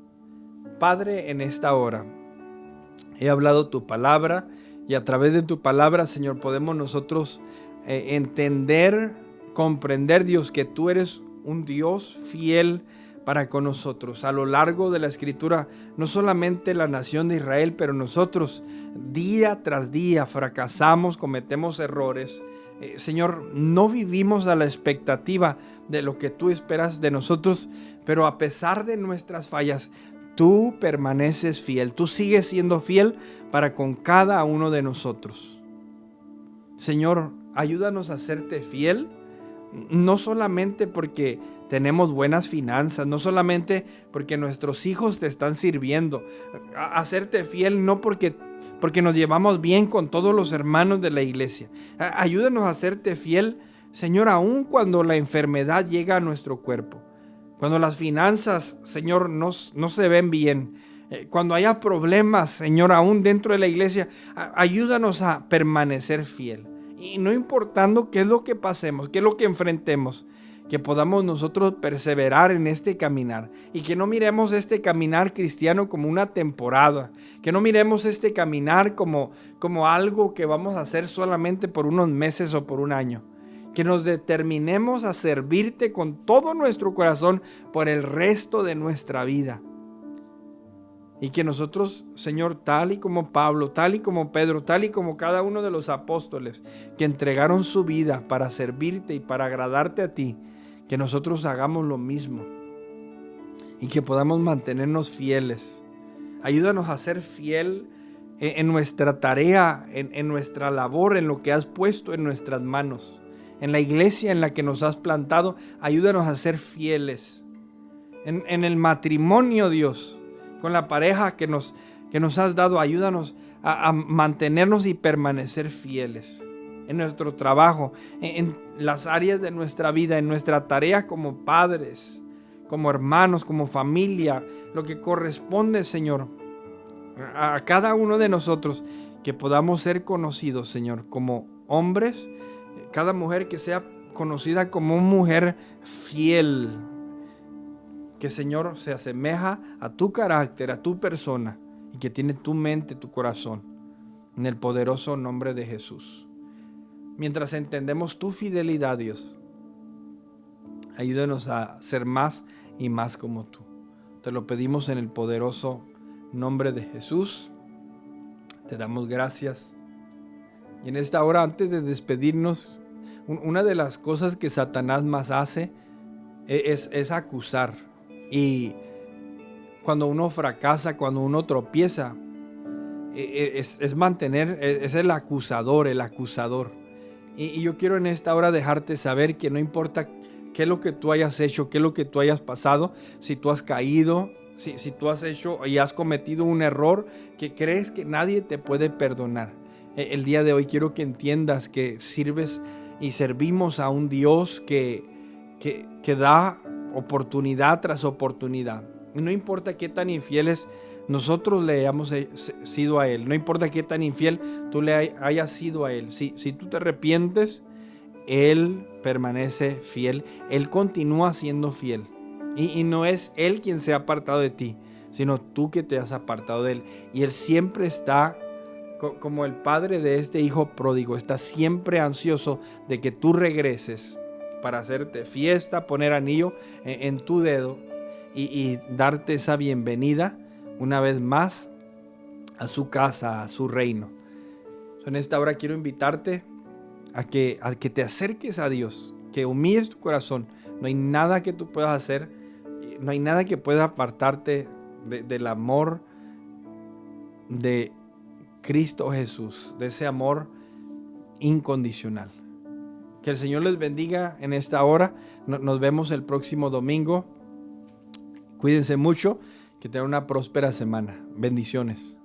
Padre, en esta hora he hablado tu palabra, y a través de tu palabra, Señor, podemos nosotros entender, comprender, Dios, que tú eres un Dios fiel para con nosotros. A lo largo de la Escritura, no solamente la nación de Israel, pero nosotros día tras día fracasamos, cometemos errores. Señor, no vivimos a la expectativa de lo que tú esperas de nosotros, pero a pesar de nuestras fallas, tú permaneces fiel, tú sigues siendo fiel para con cada uno de nosotros. Señor, ayúdanos a serte fiel, no solamente porque tenemos buenas finanzas, no solamente porque nuestros hijos te están sirviendo, a serte fiel no porque nos llevamos bien con todos los hermanos de la iglesia. Ayúdanos a serte fiel, Señor, aun cuando la enfermedad llega a nuestro cuerpo. Cuando las finanzas, Señor, no se ven bien. Cuando haya problemas, Señor, aún dentro de la iglesia, ayúdanos a permanecer fiel. Y no importando qué es lo que pasemos, qué es lo que enfrentemos, que podamos nosotros perseverar en este caminar. Y que no miremos este caminar cristiano como una temporada. Que no miremos este caminar como algo que vamos a hacer solamente por unos meses o por un año. Que nos determinemos a servirte con todo nuestro corazón por el resto de nuestra vida. Y que nosotros, Señor, tal y como Pablo, tal y como Pedro, tal y como cada uno de los apóstoles que entregaron su vida para servirte y para agradarte a ti, que nosotros hagamos lo mismo. Y que podamos mantenernos fieles. Ayúdanos a ser fiel en nuestra tarea, en nuestra labor, en lo que has puesto en nuestras manos. En la iglesia en la que nos has plantado, ayúdanos a ser fieles. En el matrimonio, Dios, con la pareja que nos has dado, ayúdanos a mantenernos y permanecer fieles. En nuestro trabajo, en las áreas de nuestra vida, en nuestra tarea como padres, como hermanos, como familia, lo que corresponde, Señor, a cada uno de nosotros, que podamos ser conocidos, Señor, como hombres. Cada mujer que sea conocida como una mujer fiel, que, Señor, se asemeja a tu carácter, a tu persona, y que tiene tu mente, tu corazón, en el poderoso nombre de Jesús. Mientras entendemos tu fidelidad, Dios, Ayúdanos a ser más y más como tú. Te lo pedimos en el poderoso nombre de Jesús. Te damos gracias. Y en esta hora, antes de despedirnos, una de las cosas que Satanás más hace es acusar. Y cuando uno fracasa, cuando uno tropieza, es mantener, es el acusador. Y yo quiero en esta hora dejarte saber que no importa qué es lo que tú hayas hecho, qué es lo que tú hayas pasado, si tú has caído, si tú has hecho y has cometido un error que crees que nadie te puede perdonar. El día de hoy quiero que entiendas que sirves y servimos a un Dios que da oportunidad tras oportunidad. Y no importa qué tan infieles nosotros le hayamos sido a Él, no importa qué tan infiel tú le hayas sido a Él, si tú te arrepientes, Él permanece fiel, Él continúa siendo fiel. Y no es Él quien se ha apartado de ti, sino tú que te has apartado de Él. Y Él siempre está, como el padre de este hijo pródigo, está siempre ansioso de que tú regreses para hacerte fiesta, poner anillo en tu dedo y darte esa bienvenida una vez más a su casa, a su reino. En esta hora quiero invitarte a que te acerques a Dios, que humilles tu corazón. No hay nada que tú puedas hacer, no hay nada que pueda apartarte del amor de Cristo Jesús, de ese amor incondicional. Que el Señor les bendiga en esta hora. Nos vemos el próximo domingo. Cuídense mucho, que tengan una próspera semana. Bendiciones.